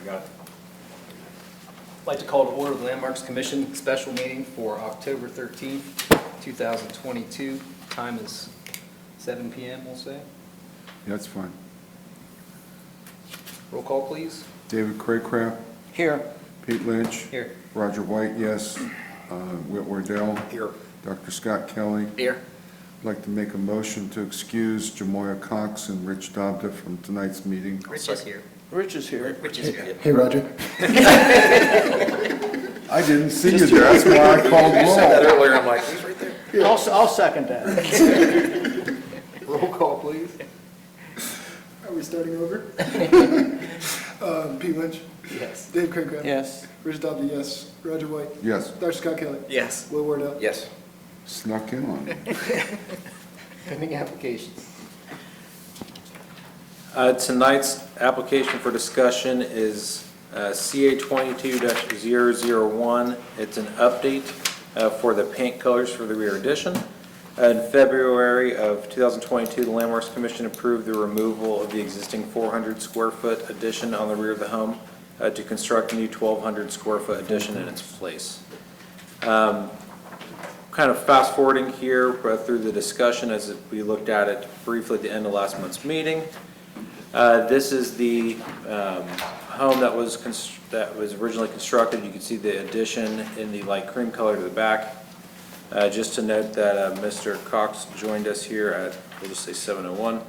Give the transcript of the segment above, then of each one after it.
got it. I'd like to call to order the Landmarks Commission special meeting for October 13th, 2022. Time is 7 p.m., we'll say. That's fine. Roll call, please. David Craycraft, Here. Pete Lynch. Here. Roger White, yes. Whit Wardell. Here. Dr. Scott Kelly. Here. I'd like to make a motion to excuse Jamoya Cox and Rich Dobda from tonight's meeting. Rich is here. Rich is here. Rich is here. Hey, Roger. I didn't see you there, that's why I called You said that roll. earlier, I'm like, he's right there. I'll second that. Roll call, please. Are we starting over? Pete Lynch, Yes. Dave Craycraft. Yes. Rich Dobby, yes. Roger White. Yes, Dr. Scott Kelly. Yes. Will Wardell. Yes. snuck in on me. Pending applications. Tonight's application for discussion is CA 22-001. It's an update for the paint colors for the rear addition. In February of 2022, the Landmarks Commission approved the removal of the existing 400 square foot addition on the rear of the home to construct a new 1,200 square foot addition in its place. Kind of fast forwarding here through the discussion as we looked at it briefly at the end of last month's meeting. This is the home that was originally constructed. You can see the addition in the light cream color to the back. Just to note that Mr. Cox joined us here at, we'll just say 7:01.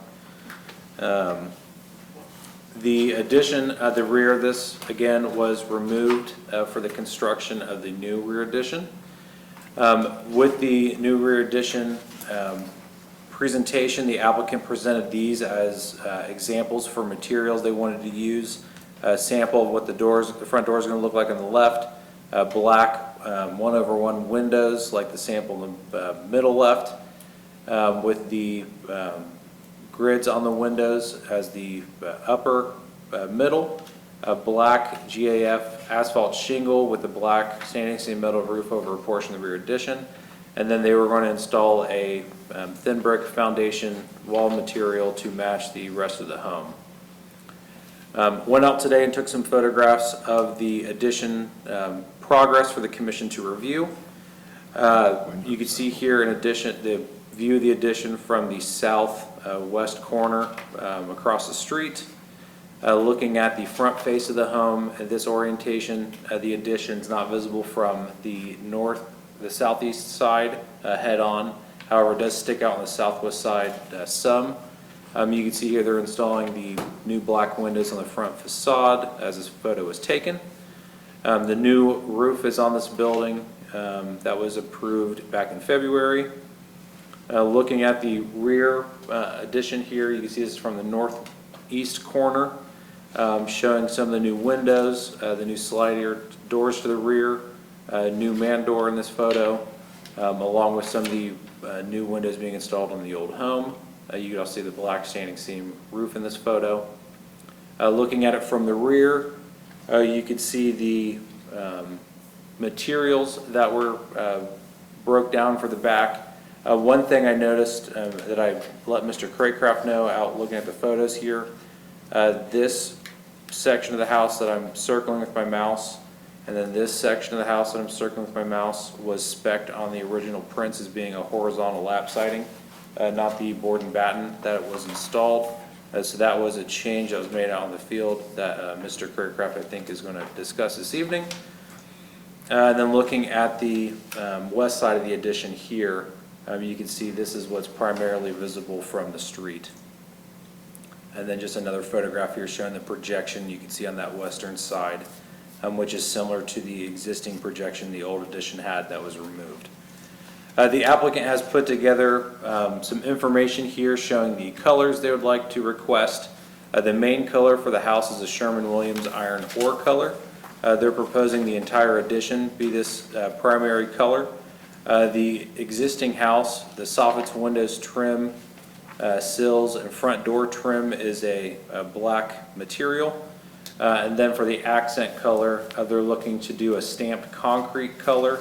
The addition at the rear of this, again, was removed for the construction of the new rear addition. With the new rear addition presentation, the applicant presented these as examples for materials they wanted to use. A sample of what the front doors are going to look like on the left, black 1/1 windows like the sample in the middle left, with the grids on the windows as the upper middle, a black GAF asphalt shingle with the black standing seam metal roof over a portion of the rear addition. And then they were going to install a thin brick foundation wall material to match the rest of the home. Went out today and took some photographs of the addition progress for the commission to review. You can see here in addition, the view of the addition from the southwest corner across the street. Looking at the front face of the home at this orientation, the addition is not visible from the southeast side head on. However, it does stick out on the southwest side some. You can see here they're installing the new black windows on the front facade as this photo was taken. The new roof is on this building that was approved back in February. Looking at the rear addition here, you can see this is from the northeast corner, showing some of the new windows, the new slider doors to the rear, new man door in this photo, along with some of the new windows being installed on the old home. You can also see the black standing seam roof in this photo. Looking at it from the rear, you can see the materials that were broke down for the back. One thing I noticed that I let Mr. Craycraft know out looking at the photos here, this section of the house that I'm circling with my mouse, and then this section of the house that I'm circling with my mouse was spec'd on the original prints as being a horizontal lap siding, not the board and batten that was installed. So that was a change that was made out in the field that Mr. Craycraft, I think, is going to discuss this evening. And then looking at the west side of the addition here, you can see this is what's primarily visible from the street. And then just another photograph here showing the projection you can see on that western side, which is similar to the existing projection the old addition had that was removed. The applicant has put together some information here showing the colors they would like to request. The main color for the house is a Sherwin-Williams iron ore color. They're proposing the entire addition be this primary color. The existing house, the soffits, windows, trim, sills, and front door trim is a black material. And then for the accent color, they're looking to do a stamped concrete color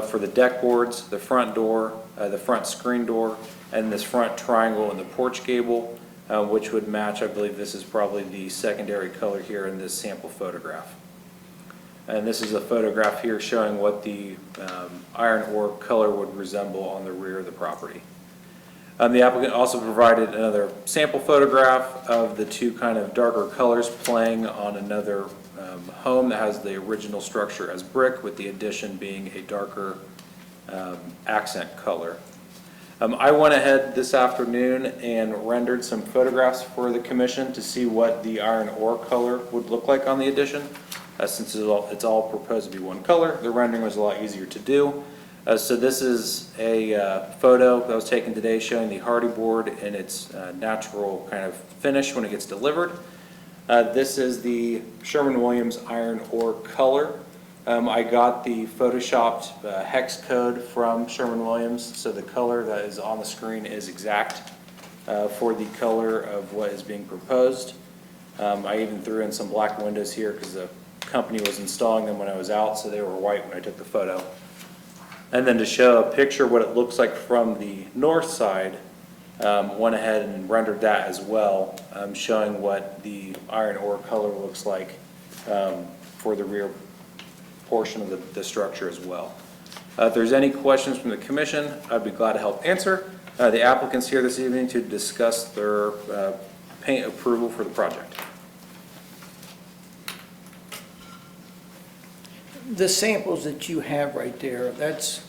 for the deck boards, the front door, the front screen door, and this front triangle in the porch gable. which would match, I believe this is probably the secondary color here in this sample photograph. And this is a photograph here showing what the iron ore color would resemble on the rear of the property. The applicant also provided another sample photograph of the two kind of darker colors playing on another home that has the original structure as brick, with the addition being a darker accent color. I went ahead this afternoon and rendered some photographs for the commission to see what the iron ore color would look like on the addition. Since it's all proposed to be one color, the rendering was a lot easier to do. So this is a photo that was taken today showing the hardy board in its natural kind of finish when it gets delivered. This is the Sherwin-Williams iron ore color. I got the photoshopped hex code from Sherwin-Williams, so the color that is on the screen is exact for the color of what is being proposed. I even threw in some black windows here because the company was installing them when I was out, so they were white when I took the photo. And then to show a picture of what it looks like from the north side, went ahead and rendered that as well, showing what the iron ore color looks like for the rear portion of the structure as well. If there's any questions from the commission, I'd be glad to help answer. The applicant's here this evening to discuss their paint approval for the project. The samples that you have right there, that's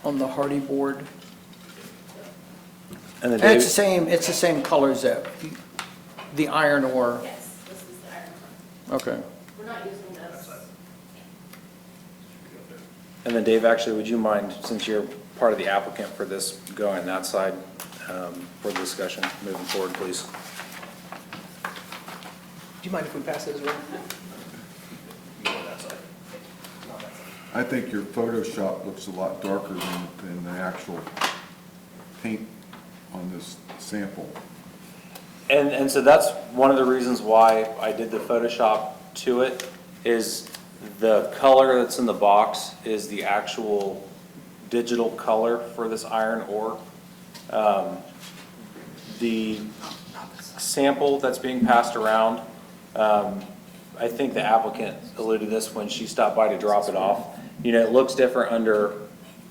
on the hardy board. And then And Dave, it's the same colors that, the iron ore. Yes, this is the iron one. Okay. We're not using this. and then Dave, actually, would you mind, since you're part of the applicant for this, going on that side for the discussion moving forward, please? Do you mind if we pass those around? I think your Photoshop looks a lot darker than the actual paint on this sample. And so that's one of the reasons why I did the Photoshop to it, is the color that's in the box is the actual digital color for this iron ore. The sample that's being passed around, I think the applicant alluded to this when she stopped by to drop it off. You know, it looks different under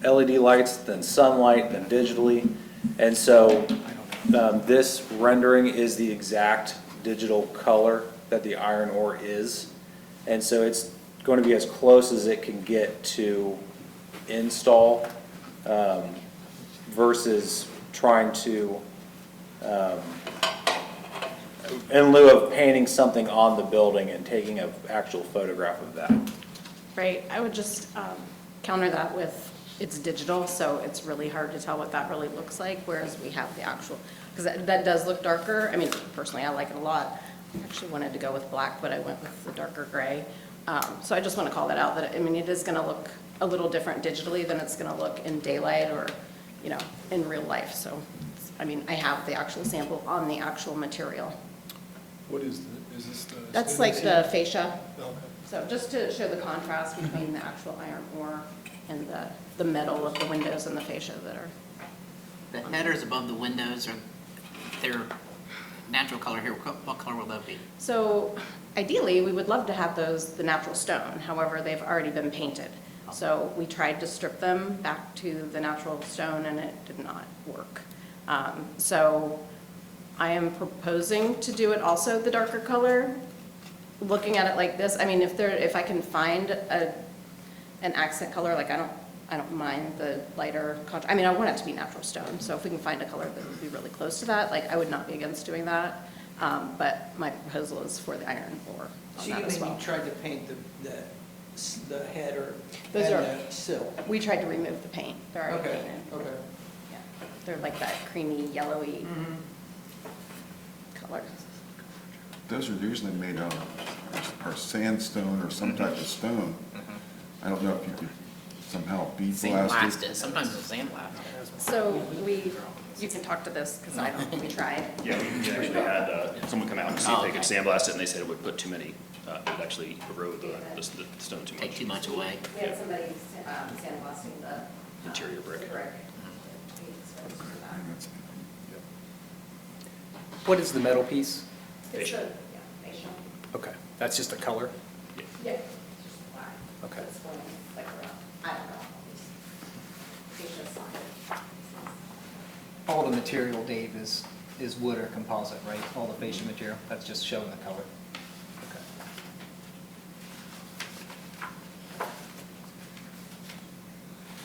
LED lights than sunlight, than digitally. And so this rendering is the exact digital color that the iron ore is. And so it's going to be as close as it can get to install versus trying to, in lieu of painting something on the building and taking an actual photograph of that. Right, I would just counter that with, it's digital, so it's really hard to tell what that really looks like, whereas we have the actual, because that does look darker. I mean, personally, I like it a lot. I actually wanted to go with black, but I went with the darker gray. So I just want to call that out, that, I mean, it is going to look a little different digitally than it's going to look in daylight or, you know, in real life. So, I mean, I have the actual sample on the actual material. What is this the? That's like the fascia. Okay. So just to show the contrast between the actual iron ore and the metal of the windows and the fascia that are. The headers above the windows are their natural color here. What color will that be? So ideally, we would love to have those, the natural stone. However, they've already been painted. So we tried to strip them back to the natural stone and it did not work. So I am proposing to do it also the darker color. Looking at it like this, I mean, if I can find an accent color, like I don't mind the lighter I mean, I want it to be natural stone, so if we can find a color that would be really close to that, like I would not be against doing that. But my proposal is for the iron ore on So that you as well. tried to paint the header Those and are- the sill. We tried to remove the paint. They're already Okay, painted. okay. Yeah. They're like that creamy, yellowy color. Those are usually made out of sandstone or some type of stone. I don't know if you could somehow bead blast Sandblast it. it. Sometimes it's sandblast. So you can talk to this, because I don't, we tried. Yeah, we actually had someone come out and see if they could sandblast it, and they said it would put too many, it would actually erode the stone too much. Take too much away. We had somebody sandblasting the. Interior brick. the brick. What is the metal piece? It's Fascia. yeah, facial. Okay, that's just a color? Yeah. It's just black. Okay. It's going like around, I don't know. Facial solid. All the material, Dave, is wood or composite, right? All the fascia material, that's just showing the color. Okay.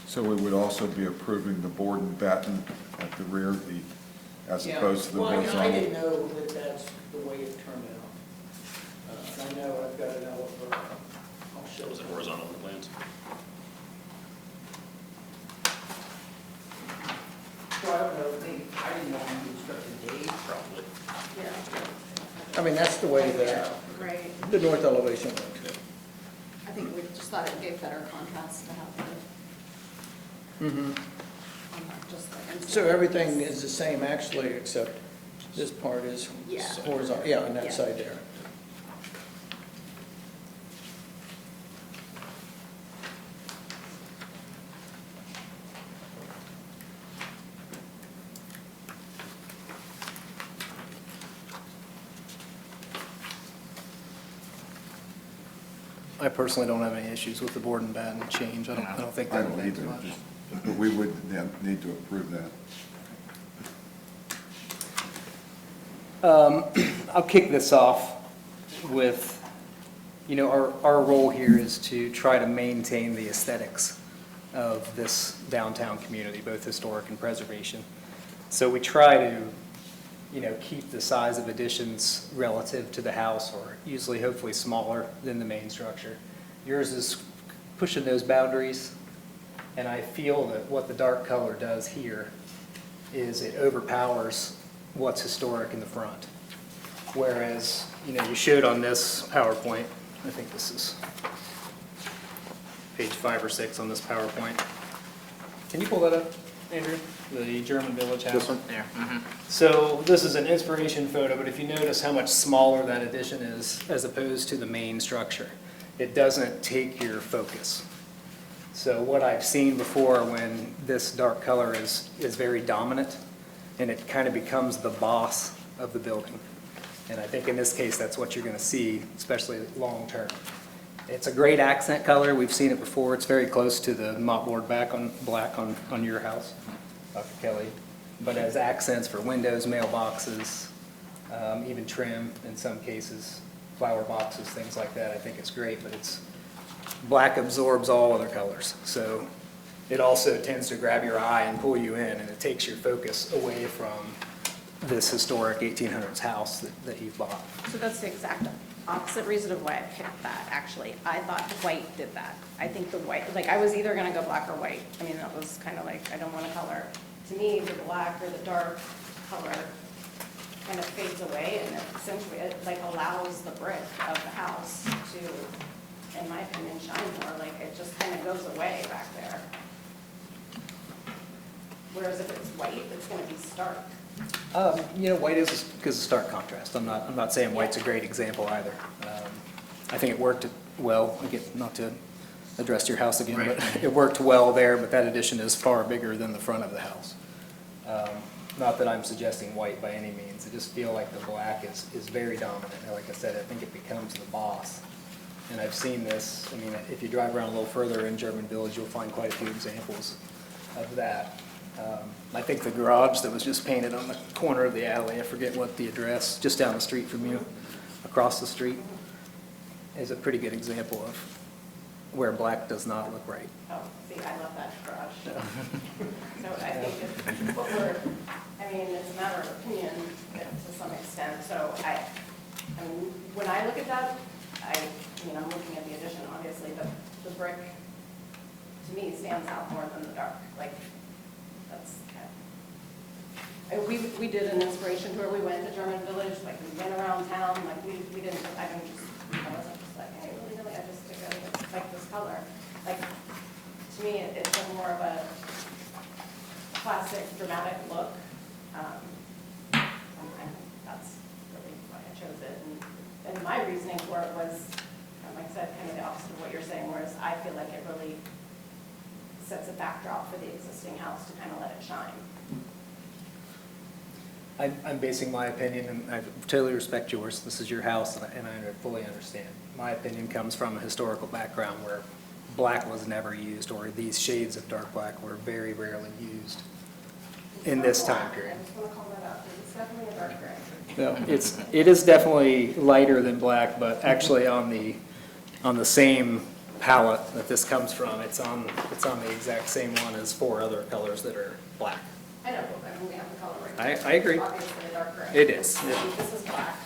So we would also be approving the board and batten at the rear, as opposed to the Well, I horizontal. didn't know that that's the way it turned out. I know I've got an elevator. I'll show That was you. it horizontal on the plans. So I don't know, I didn't know who instructed Dave. Probably. Yeah. I mean, that's the way Right. the north elevation went. I think we just thought it gave better contrast to have the, Mm-hmm. just the inside. So everything is the same actually, except this part is Yeah. horizontal, yeah, on that Yeah. side there. I personally don't have any issues with the board and batten change. I don't think I that don't would add too either, much. but we would then need to approve that. I'll kick this off with, our role here is to try to maintain the aesthetics of this downtown community, both historic and preservation. So we try to, keep the size of additions relative to the house, or usually hopefully smaller than the main structure. Yours is pushing those boundaries, and I feel that what the dark color does here is it overpowers what's historic in the front. Whereas, you showed on this PowerPoint, I think this is page 5 or 6 on this PowerPoint. Can you pull that up, Andrew? The German Village house? This one? There, mm-hmm. So this is an inspiration photo, but if you notice how much smaller that addition is as opposed to the main structure, it doesn't take your focus. So what I've seen before when this dark color is very dominant, and it kind of becomes the boss of the building. And I think in this case, that's what you're going to see, especially long-term. It's a great accent color. We've seen it before. It's very close to the mopboard black on your house, Dr. Kelly. But as accents for windows, mailboxes, even trim in some cases, flower boxes, things like that, I think it's great. But black absorbs all other colors. So it also tends to grab your eye and pull you in, and it takes your focus away from this historic 1800s house that you've bought. So that's the exact opposite reason of why I picked that, actually. I thought white did that. I think the white, like, I was either gonna go black or white. I mean, that was kind of like, I don't want a color. To me, the black or the dark color kind of fades away, and it essentially, it like allows the brick of the house to, in my opinion, shine more. Like, it just kind of goes away back there. Whereas if it's white, it's gonna be stark. White is because of stark contrast. I'm not saying white's a great example either. I think it worked well. Again, not to address your house again, but it worked well there, but that addition is far bigger than the front of the house. Not that I'm suggesting white by any means. I just feel like the black is very dominant. And like I said, I think it becomes the boss. And I've seen this, if you drive around a little further in German Village, you'll find quite a few examples of that. I think the garage that was just painted on the corner of the alley, I forget what the address, just down the street from you, across the street, is a pretty good example of where black does not look right. Oh, see, I love that garage. So I think it's what it's a matter of opinion to some extent. So when I look at that, I'm looking at the addition, obviously, but the brick, to me, stands out more than the dark. Like, that's kind of, we did an inspiration tour. We went to German Village, like, we went around town, like, we didn't, I wasn't just like, hey, really, I just took a, like this color. Like, to me, it's a more of a classic, dramatic look. And that's really why I chose it. And my reasoning for it was, like I said, kind of the opposite of what you're saying, whereas I feel like it really sets a backdrop for the existing house to kind of let it shine. I'm basing my opinion, and I totally respect yours, this is your house, and I fully understand. My opinion comes from a historical background where black was never used, or these shades of dark black were very rarely used in this time period. I just want to call that out, it's definitely a dark gray. No, it is definitely lighter than black, but actually on the same palette that this comes from, it's on the exact same one as 4 other colors that are black. I know, but I mean, we have the color right I agree. Obviously a dark gray. It is. This is black.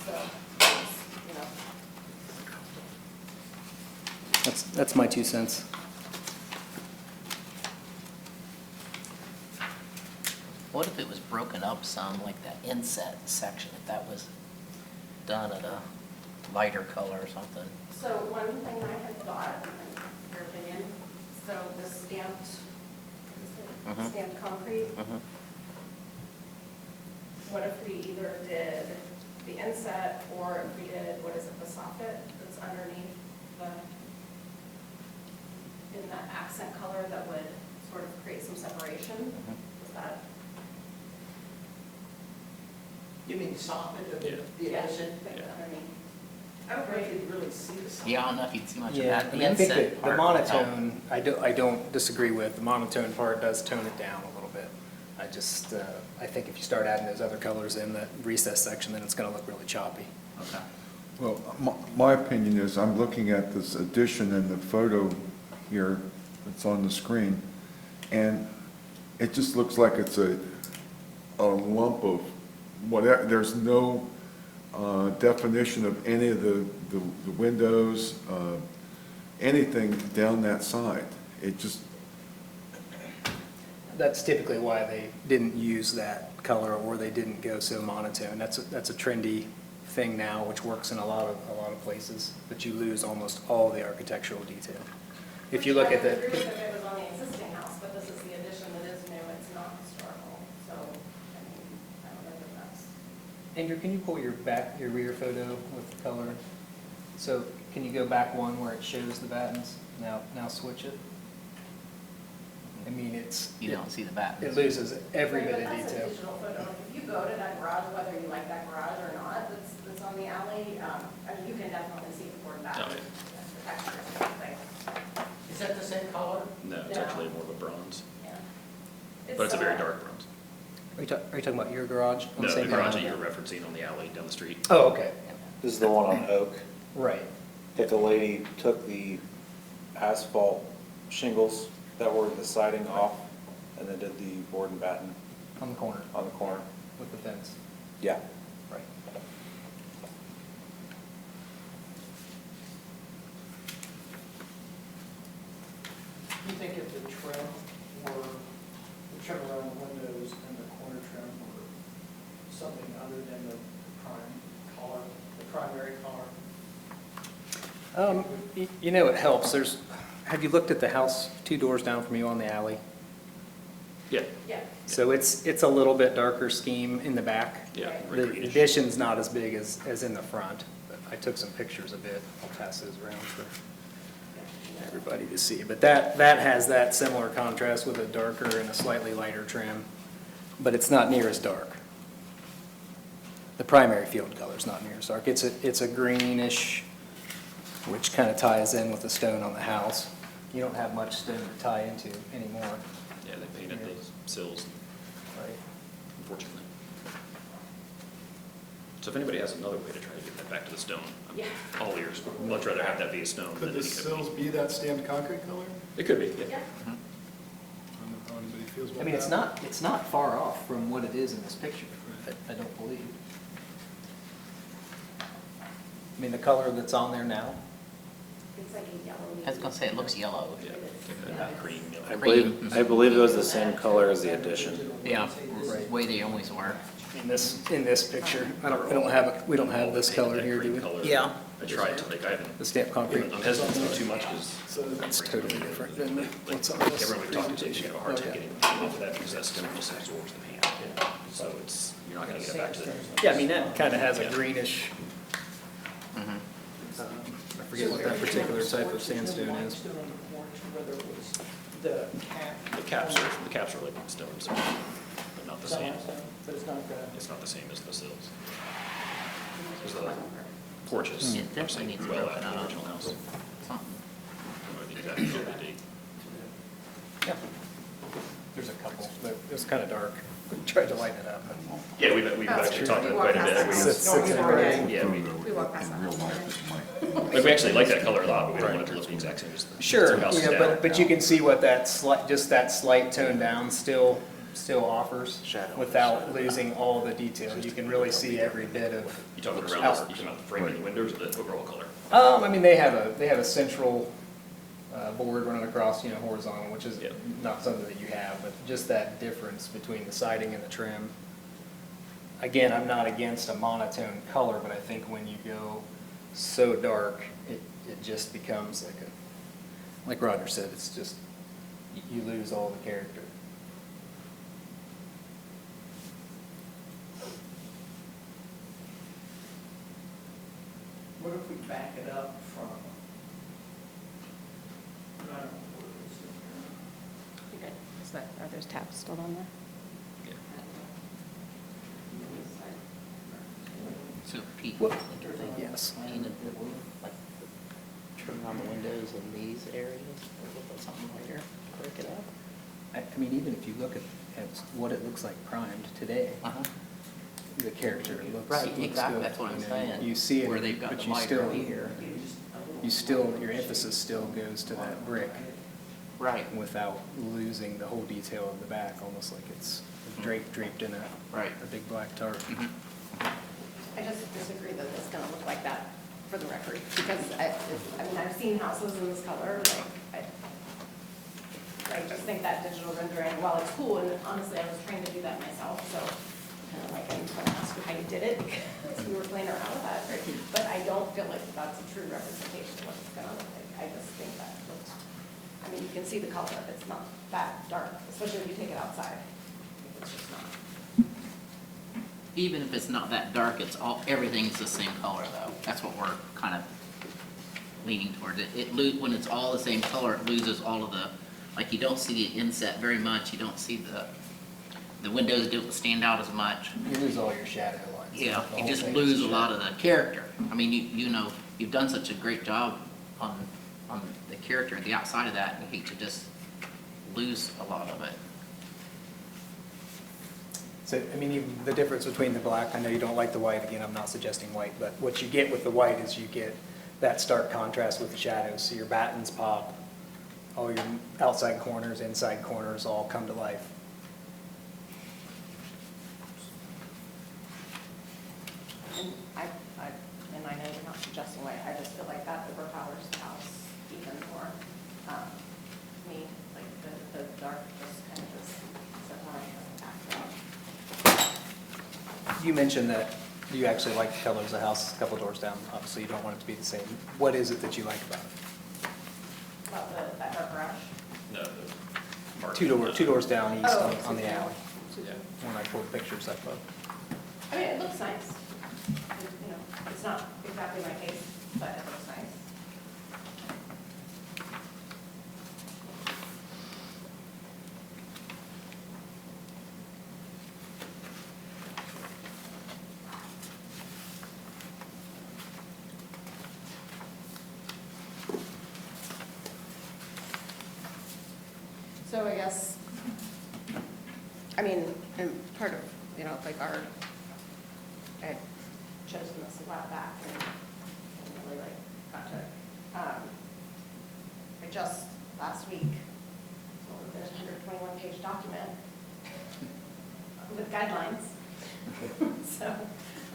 So, it's, you know. That's my 2 cents. What if it was broken up some, like that inset section, if that was done at a lighter color or something? So one thing I had thought, in your opinion, so the stamped, what is it? Stamped concrete, what if we either did the inset or if we did, what is it, the soffit that's underneath the, in that accent color that would sort of create some separation? Was that? You mean soffit of the Yeah, addition? like underneath. I don't know if you'd really see the soffit. Yeah, I don't know if you'd see much of Yeah, that. I mean, I think inset that the part would help. monotone, I don't disagree with, the monotone part does tone it down a little bit. I think if you start adding those other colors in that recess section, then it's gonna look really choppy. Okay. Well, my opinion is, I'm looking at this addition in the photo here that's on the screen, and it just looks like it's a lump of whatever, there's no definition of any of the windows, anything down that side. It just, That's typically why they didn't use that color, or they didn't go so monotone. That's a trendy thing now, which works in a lot of places, but you lose almost all the architectural detail. If you look at I would agree the, with if it was on the existing house, but this is the addition that is new, it's not historical, so, I mean, I don't know that that's. Andrew, can you pull your rear photo with the color? So can you go back one where it shows the battens? Now switch it. I mean, You don't see the it battens. loses every bit of But that's a detail. digital photo, like, if you go to that garage, whether you like that garage or not, that's on the alley, I mean, you can definitely see the board back, Oh, the yeah. texture and everything, Is that the same color? No, it's No. actually more of a bronze, yeah. but it's a very uh, dark bronze. Are you talking about your garage? on No, the same garage that panel? you were referencing on the alley down the street. Oh, okay, This is the one on Oak. right. If the lady took the asphalt shingles that were the siding off and then did the board and batten On the corner on the corner. with the fence. Yeah. Right. Do you think if the trim were, the trim around the windows and the corner trim were something other than the prime color, the primary color? You know, it helps. Have you looked at the house 2 doors down from you on the alley? Yeah, Yeah. So it's a little bit darker scheme in the back. yeah. Right. very The greenish. addition's not as big as in the front, but I took some pictures of it. I'll pass those around for everybody to see. But that has that similar contrast with a darker and a slightly lighter trim, but it's not near as dark. The primary field color's not near as dark. It's a greenish, which kind of ties in with the stone on the house. You don't have much stone to tie into anymore, Yeah, they painted those sills, right? unfortunately. So if anybody has another way to try to get that back to the stone, Yeah. I'm all ears. I'd much rather have that be a stone than Could the any kind of sills be that stamped concrete color? It could be, Yeah. yeah. I don't know how anybody feels about I that. mean, it's not far off from what it is in this picture, I don't believe. I mean, the color that's on there now, It's like a yellow. I was gonna say, it looks yellow. Yeah, like a cream I yellow. believe it was the same color as the addition. Yeah, way they always were. in this picture, we don't have this color here, do we? Color. Yeah. I tried to, like, I haven't, The stamped concrete, I'm hesitant to do too much because that's totally different than what's on like this. everyone we talk to, you have a hard time getting off of that because that stone just absorbs the paint. So you're not gonna get it back to the. Yeah, I mean, that kind of has a Yeah. greenish, I forget what that particular type of sandstone is. Limestone on the porch, whether it was the cap. The caps are like stones. not the same. Semi-stone, but it's not the, It's not the same as the sills. Because the porches It are definitely saying needs well broken after the up. original house. Something. I don't know the exact year or date. Yeah. There's a couple, but it was kind of dark. We tried to light it up. but- Yeah, we've actually talked about it quite a bit. Sits We- in gray. Yeah, We walk past In real that. life, it might. like, we actually like that color a lot, but we don't want it to look the exact same as the Sure, two houses yeah, down. but you can see what that slight, just that slight tone down still offers without losing all the detail. You can really see every bit of. You talking about around, you talking about the framing, the windows, or the overall color? I mean, they have a central board running across, horizontal, which is Yeah. not something that you have, but just that difference between the siding and the trim. Again, I'm not against a monotone color, but I think when you go so dark, it just becomes like Roger said, it's just, you lose all the character. what if we back it up from, I don't know what it is in here. Good. Is that, are those tabs still on there? So Pete, Well, anything yes. painted, like trim on the windows in these areas, or we'll put something later, break it up? I mean, even if you look at what it looks like primed today, Uh-huh. the character looks. Right, looks exactly, good, that's what I'm you know. saying. You see it, Where they've got but the you lighter still, here. your emphasis still goes to that brick Right, without losing the whole detail of the back, almost like it's draped in Right. a big black tarp. I just disagree that it's gonna look like that for the record, because I mean, I've seen houses in this color, I just think that digital rendering, while it's cool, and honestly, I was trying to do that myself, so kind of like, I just want to ask you how you did it, because we were playing around with that, right? But I don't feel like that's a true representation of what it's gonna look like. I just think that looks, I mean, you can see the color, it's not that dark, especially when you take it outside. It's just not. even if it's not that dark, it's all, everything's the same color though. That's what we're kind of leaning toward. When it's all the same color, it loses all of the, like you don't see the inset very much, you don't see the windows don't stand out as much. You lose all your shadow lines. Yeah, The you whole just thing lose is a lot of the character. I mean, you know, you've done such a great job on the character, the outside of that, and you hate to just lose a lot of it. So, I mean, the difference between the black, I know you don't like the white, again, I'm not suggesting white, but what you get with the white is you get that stark contrast with the shadows, so your battens pop, all your outside corners, inside corners all come to life. And I know you're not suggesting white, I just feel like that overpowers the house even more. Me, like the dark just kind of just backdrop. You mentioned that you actually like the colors of the house a couple doors down, obviously you don't want it to be the same. What is it that you like about it? About that dark garage. No, the market. Two doors down east Oh, on the alley, Yeah. when I pulled pictures up of. I mean, it looks nice. You know, it's not exactly my taste, but it looks nice. So I guess, I mean, and part of, you know, like I had chosen this a while back and really like got to, I just, last week, there's a 121-page document with guidelines. So,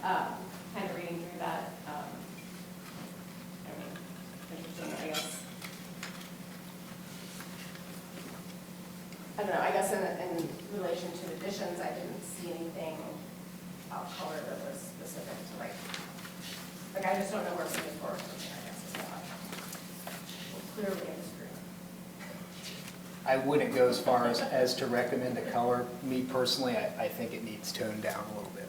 kind of reading through that, I mean, interesting, I guess. I don't know, I guess in relation to additions, I didn't see anything off color that was specific to like I just don't know where to move forward from here, I guess is what we're clearly in disagreement. I wouldn't go as far as to recommend a color. Me personally, I think it needs toned down a little bit.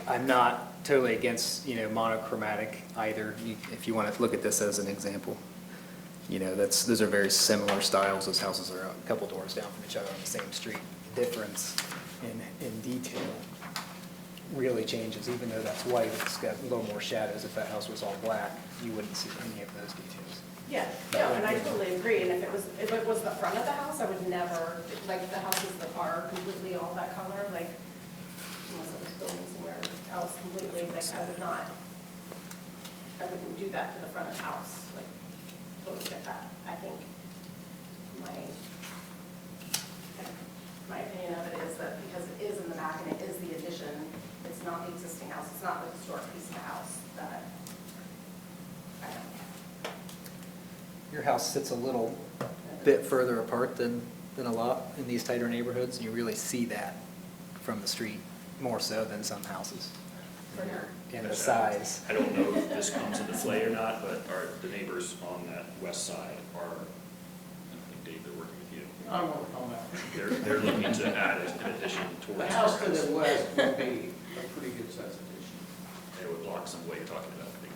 I'm not totally against, monochromatic either, if you want to look at this as an example. Those are very similar styles. Those houses are a couple doors down from each other on the same street. The difference in detail really changes, even though that's white, it's got a little more shadows. If that house was all black, you wouldn't see any of those details. Yeah, no, and I totally agree, and if it was the front of the house, I would never, like, the houses that are completely all that color, like, unless it was building somewhere else completely, like, I wouldn't do that to the front of the house, like, totally get that. I think my opinion of it is that because it is in the back and it is the addition, it's not the existing house, it's not the historic piece of the house, that, I don't know. Your house sits a little bit further apart than a lot in these tighter neighborhoods, and you really see that from the street, more so than some houses. For sure. And the size. I don't know if this comes into play or not, but the neighbors on that west side are, I think Dave, they're working with you. I don't want to comment. They're looking to add an addition towards. The house to the west would be a pretty good size addition. It would block some way you're talking about, I think.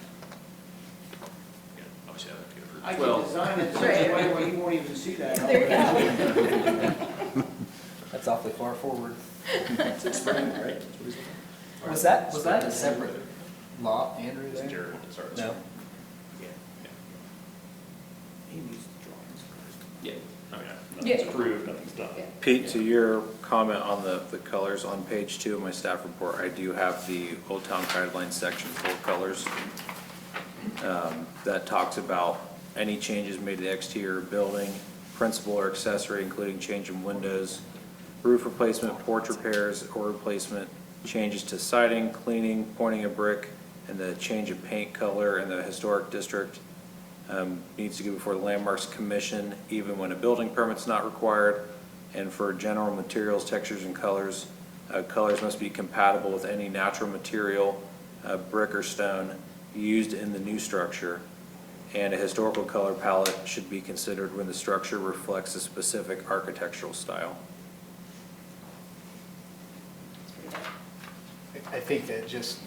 Again, obviously, I have to get approved. I as could well. design it such a way where you won't even see that. There you go. That's awfully far forward. It's in spring, right? That's what he's looking for. Was that a separate lot, Andrew, It's there? Jared wanted to start this. No? Yeah. He needs the drawings first. Yeah. I mean, nothing's Yeah. approved, nothing's done. Yeah. Pete, to your comment on the colors, on page 2 of my staff report, I do have the Old Town Guidelines section for colors. That talks about any changes made to the exterior building, principal or accessory, including change in windows, roof replacement, porch repairs or replacement, changes to siding, cleaning, pointing a brick, and the change of paint color in the historic district needs to go before the Landmarks Commission, even when a building permit's not required. And for general materials, textures, and colors, colors must be compatible with any natural material, brick or stone, used in the new structure. And a historical color palette should be considered when the structure reflects a specific architectural style. I think that just,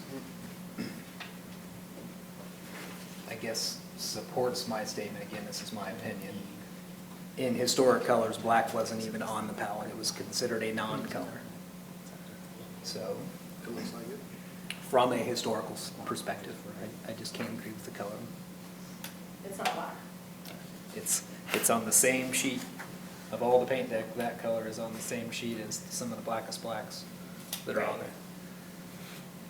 I guess, supports my statement. Again, this is my opinion. In historic colors, black wasn't even on the palette. It was considered a non-color. So, It looks like it. from a historical perspective, I just can't agree with the color. It's not black. It's on the same sheet of all the paint that color is on the same sheet as some of the blackest blacks that are on there.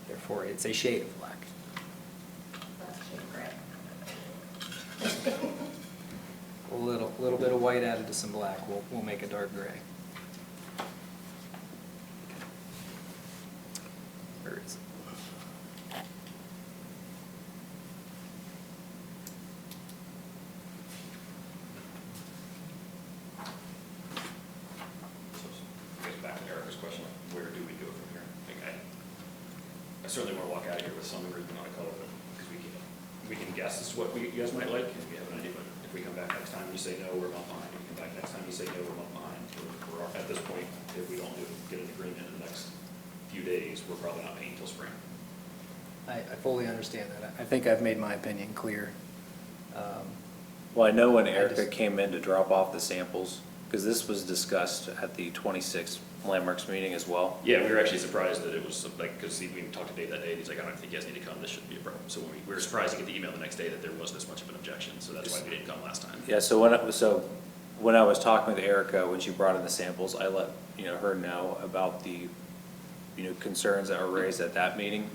Therefore, it's a shade of black. That's shade gray. A little bit of white added to some black, we'll make a dark gray. Where is it? So, I guess back to Erica's question, where do we go from here? I certainly want to walk out of here with some agreement on a color, because we can guess as to what you guys might like, and we have an idea, but if we come back next time and you say, no, we're a month behind, we come back next time and you say, no, we're a month behind, we're at this point, if we don't get an agreement in the next few days, we're probably not paying until spring. I fully understand that. I think I've made my opinion clear. Well, I know when I Erica just- came in to drop off the samples, because this was discussed at the 26th Landmarks meeting as well. Yeah, we were actually surprised that it was, like, because we talked to Dave that day, and he's like, I don't think you guys need to come, this shouldn't be a problem. So when we were surprised to get the email the next day that there was this much of an objection, so that's why we didn't come last time. Yeah, so when I was talking with Erica, when she brought in the samples, I let, her know about the, concerns that were raised at that meeting,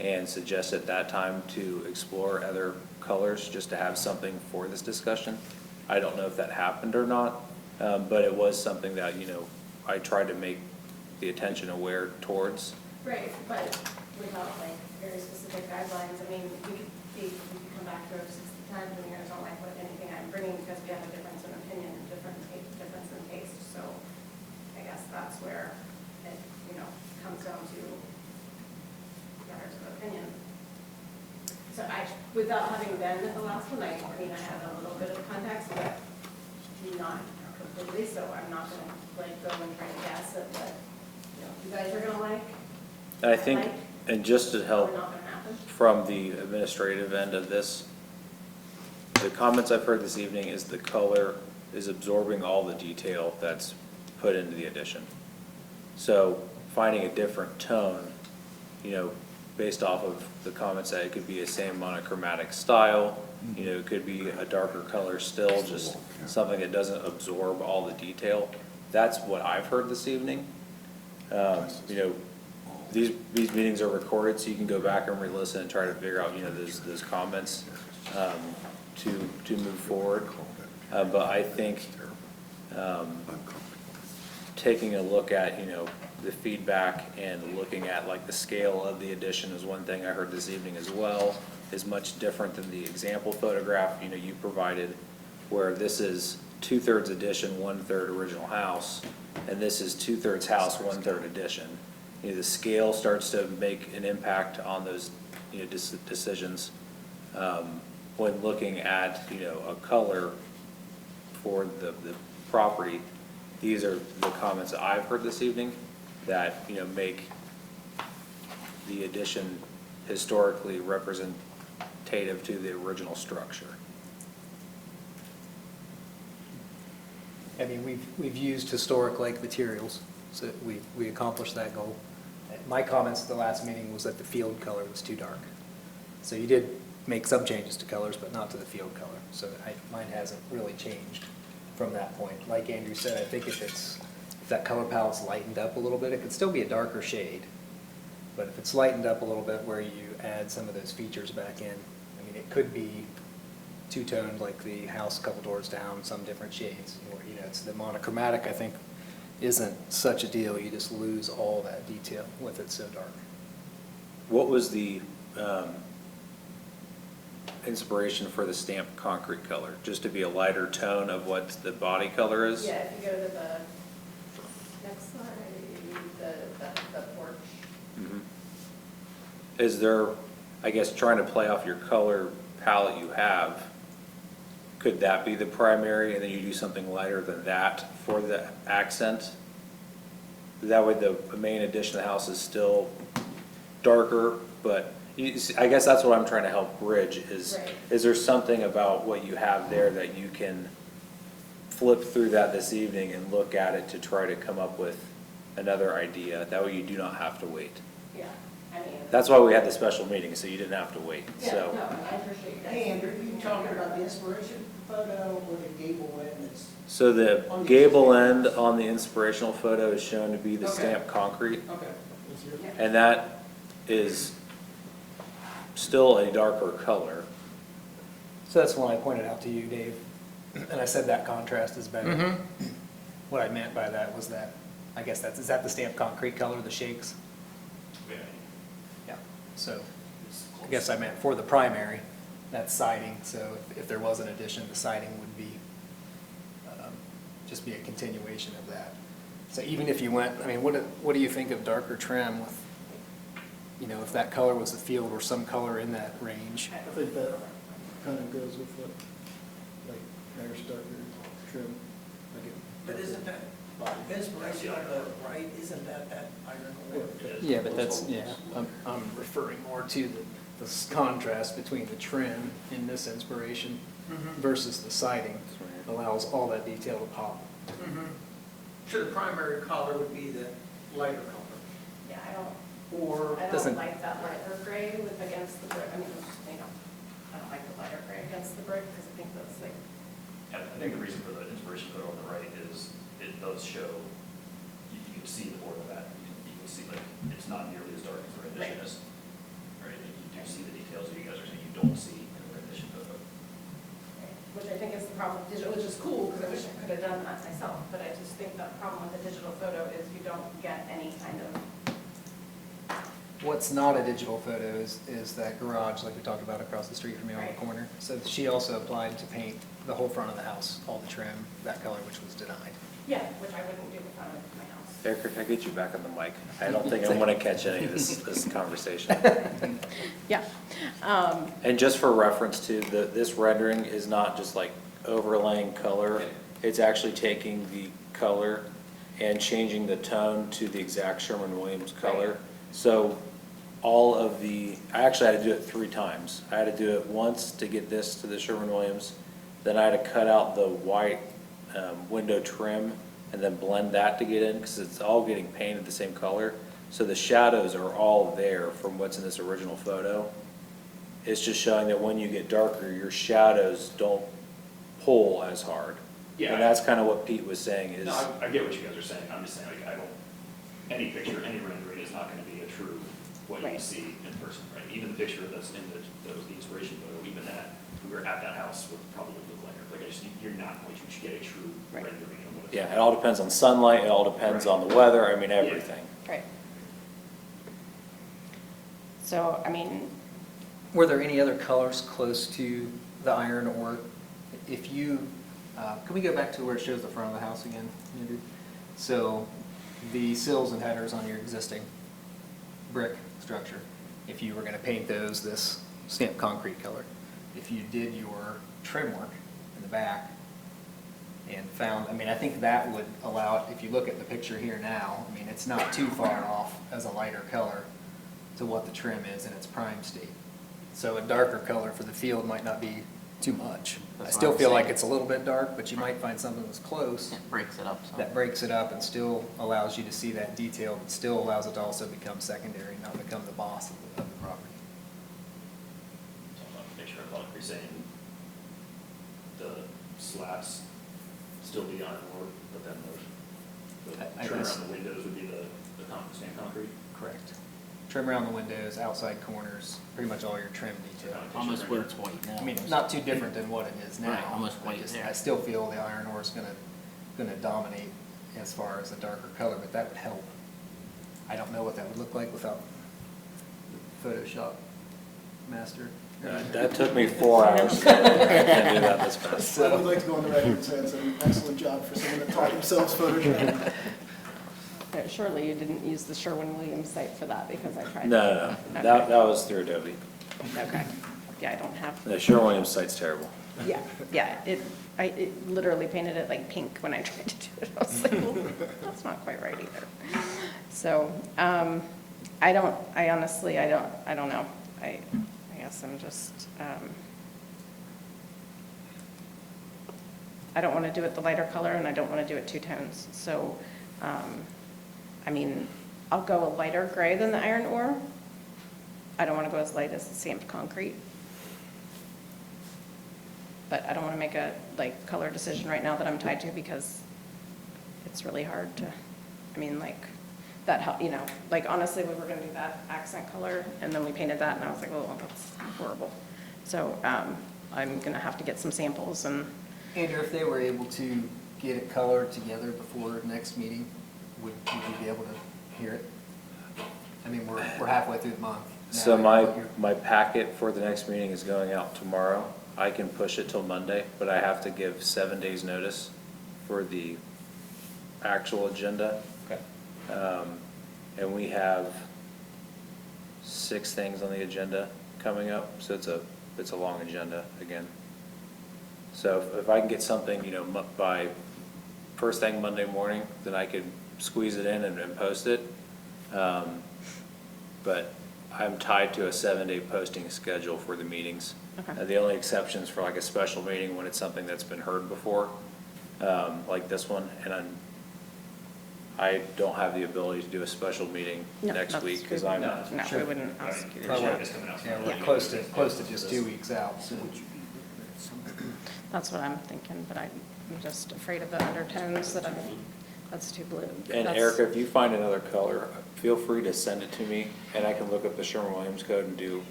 and suggested at that time to explore other colors, just to have something for this discussion. I don't know if that happened or not, but it was something that, I tried to make the attention aware towards. Right, but without like very specific guidelines, I mean, we could come back to it 60 times and you guys don't like anything I'm bringing because we have a difference in opinion, difference in taste, so I guess that's where it, comes down to matters of opinion. So without having been at the last one, I mean, I have a little bit of context, but not completely, so I'm not gonna go and try to guess at what, you guys are gonna like. And I think, and just to help Probably not gonna happen. from the administrative end of this, the comments I've heard this evening is the color is absorbing all the detail that's put into the addition. So finding a different tone, based off of the comments that it could be a same monochromatic style, it could be a darker color still, just something that doesn't absorb all the detail. That's what I've heard this evening. These meetings are recorded, so you can go back and re-listen and try to figure out, those comments, to move forward. But I think, taking a look at, the feedback and looking at like the scale of the addition is one thing I heard this evening as well, is much different than the example photograph, you provided, where this is 2/3 addition, 1/3 original house, and this is 2/3 house, 1/3 addition. The scale starts to make an impact on those, decisions. When looking at, a color for the property, these are the comments that I've heard this evening that, make the addition historically representative to the original structure. I mean, we've used historic like materials, so we accomplished that goal. My comments at the last meeting was that the field color was too dark. So you did make some changes to colors, but not to the field color. So mine hasn't really changed from that point. Like Andrew said, I think if that color palette's lightened up a little bit, it could still be a darker shade. But if it's lightened up a little bit where you add some of those features back in, I mean, it could be two-toned like the house a couple doors down, some different shades. It's the monochromatic, I think, isn't such a deal. You just lose all that detail with it so dark. What was the inspiration for the stamped concrete color? Just to be a lighter tone of what the body color is? Yeah, if you go to the next slide, the porch. Mhm. Is there, I guess, trying to play off your color palette you have, could that be the primary and then you do something lighter than that for the accent? That way the main addition of the house is still darker, but I guess that's what I'm trying to help bridge is, Right. is there something about what you have there that you can flip through that this evening and look at it to try to come up with another idea? That way you do not have to wait. Yeah, I mean. That's why we had the special meeting, so you didn't have to wait, Yeah, so. no, I appreciate you guys. Hey, Andrew, you talking about the inspiration photo or the gable end that's? So the gable end on the inspirational photo is shown to be the Okay. stamped concrete, Okay. and that is still a darker color. So that's one I pointed out to you, Dave, and I said that contrast is better. What I meant by that was that, I guess is that the stamped concrete color, the shakes? Yeah. Yeah, so I guess I meant for the primary, that's siding, so if there was an addition, the siding would be, just be a continuation of that. So even if you went, I mean, what do you think of darker trim with, if that color was the field or some color in that range? I think that kind of goes with what, like, Mayor Stucker trim. But isn't that, inspiration on the right, isn't that iron? Yeah, but that's, I'm referring more to the contrast between the trim in this inspiration versus the siding allows all that detail to pop. So the primary color would be the lighter color? Yeah, I Or, Doesn't- don't like that lighter gray with against the brick, I mean, I don't like the lighter gray against the brick, because I think that's like, I think the reason for the inspiration photo on the right is it does show, you can see the border of that, you can see like, it's not nearly as dark as the rendition is. Right, and you do see the details that you guys are saying you don't see in the rendition photo. which I think is the problem with digital, which is cool, because I wish I could have done that myself, but I just think the problem with the digital photo is you don't get any kind of. What's not a digital photo is that garage, like we talked about across the street from you on the Right. corner. So she also applied to paint the whole front of the house, all the trim, that color, which was denied. Yeah, which I wouldn't do in front of my house. Eric, can I get you back on the mic? I don't think I'm gonna catch any of this conversation. Yeah. And just for reference to, this rendering is not just like overlaying color. It's actually taking the color and changing the tone to the exact Sherwin-Williams color. So all of I actually had to do it 3 times. I had to do it once to get this to the Sherwin-Williams, then I had to cut out the white window trim and then blend that to get in, because it's all getting painted the same color. So the shadows are all there from what's in this original photo. It's just showing that when you get darker, your shadows don't pull as hard. Yeah. And that's kind of what Pete was saying is. No, I get what you guys are saying, I'm just saying, like, I don't, any picture, any rendering is not gonna be a true what you Right. see in person, right? Even the picture that's in that was the inspiration photo, even that, if we were at that house, would probably look like I just, you're not going to get a true Right. rendering of what it's. Yeah, it all depends on sunlight, it all depends on the weather, I mean, everything. Right. So, I mean, Were there any other colors close to the iron ore? If you, can we go back to where it shows the front of the house again, Andrew? So the sills and headers on your existing brick structure, if you were going to paint those this stamped concrete color, if you did your trim work in the back and found, I mean, I think that would allow it, if you look at the picture here now, I mean, it's not too far off as a lighter color to what the trim is in its prime state. So a darker color for the field might not be too much. I That's what still I'm feel like saying. it's a little bit dark, but you might find something that's close It breaks it up some. that breaks it up and still allows you to see that detail, but still allows it to also become secondary, not become the boss of the property. So I'm not picture, I thought you're saying the slats still be iron ore, but then the I trim guess- around the windows would be the stamped concrete? Correct. Trim around the windows, outside corners, pretty much all your trim detail. Almost where it's white now. I mean, almost. not too different than what it is now. Right, almost I white just- there. I still feel the iron ore is gonna dominate as far as a darker color, but that would help. I don't know what that would look like without the Photoshop master. That took me 4 hours, so I can't do that this fast. I would like to go on the record and say it's an excellent job for someone that taught themselves Photoshop. surely you didn't use the Sherwin-Williams site for that because I tried. No, that was through Adobe. Okay, yeah, I don't have, The Sherwin-Williams site's terrible. yeah, it literally painted it like pink when I tried to do it. I was like, well, that's not quite right either. So, I honestly, I don't know. I guess I'm just, I don't want to do it the lighter color and I don't want to do it two tones. So, I mean, I'll go a lighter gray than the iron ore. I don't want to go as light as the stamped concrete. But I don't want to make a, like, color decision right now that I'm tied to because it's really hard to, I mean, like, that, you know, like, honestly, we were going to do that accent color, and then we painted that, and I was like, oh, that's horrible. So I'm going to have to get some samples, and, Andrew, if they were able to get it colored together before next meeting, would you be able to hear it? I mean, we're halfway through the month. now. So my packet for the next meeting is going out tomorrow. I can push it till Monday, but I have to give 7 days' notice for the actual agenda. Okay. And we have 6 things on the agenda coming up, so it's a long agenda again. So if I can get something, you know, by first thing Monday morning, then I could squeeze it in and post it. But I'm tied to a 7-day posting schedule for the meetings. Okay. The only exceptions for like a special meeting when it's something that's been heard before, like this one, and I don't have the ability to do a special meeting No, next that's week because good. I'm, No, we Sure. wouldn't ask you to Probably. do It's that. coming out Yeah, tomorrow. we're close to just 2 weeks out, so. That's what I'm thinking, but I'm just afraid of the undertones that's too blue. and That's- Erica, if you find another color, feel free to send it to me and I can look up the Sherwin-Williams code and do,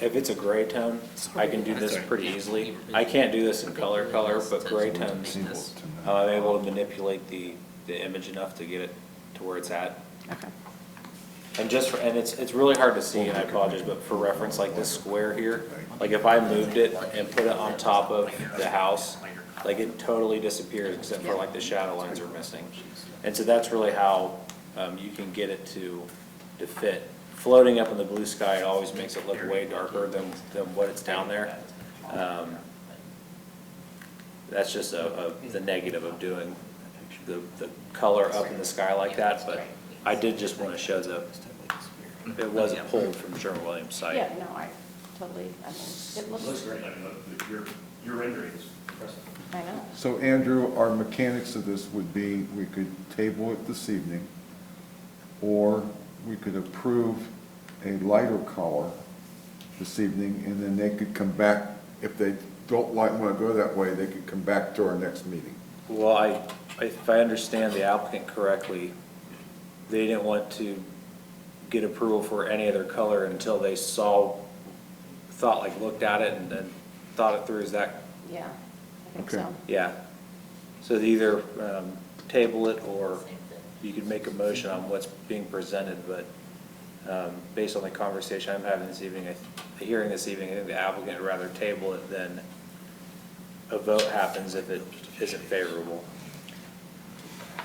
if it's a gray tone, I can do this pretty easily. I can't do this in color, but gray tones, I'm able to manipulate the image enough to get it to where it's at. Okay, And and it's really hard to see, and I apologize, but for reference, like this square here, like if I moved it and put it on top of the house, like it totally disappears except for like the shadow lines are missing. And so that's really how you can get it to fit. Floating up in the blue sky, it always makes it look way darker than what it's down there. That's just the negative of doing the color up in the sky like that, but I did just want to show it wasn't pulled from Sherwin-Williams site. yeah, no, I totally, I mean, it It looks looks, great, I mean, your rendering is impressive. I know. So Andrew, our mechanics of this would be, we could table it this evening, or we could approve a lighter color this evening, and then they could come back, if they don't want to go that way, they could come back to our next meeting. Well, if I understand the applicant correctly, they didn't want to get approval for any other color until they looked at it and thought it through. Is that, Yeah, I think Okay. so. yeah? So they either table it, or you could make a motion on what's being presented, but based on the conversation I'm having this evening, the hearing this evening, I think the applicant would rather table it than a vote happens if it isn't favorable.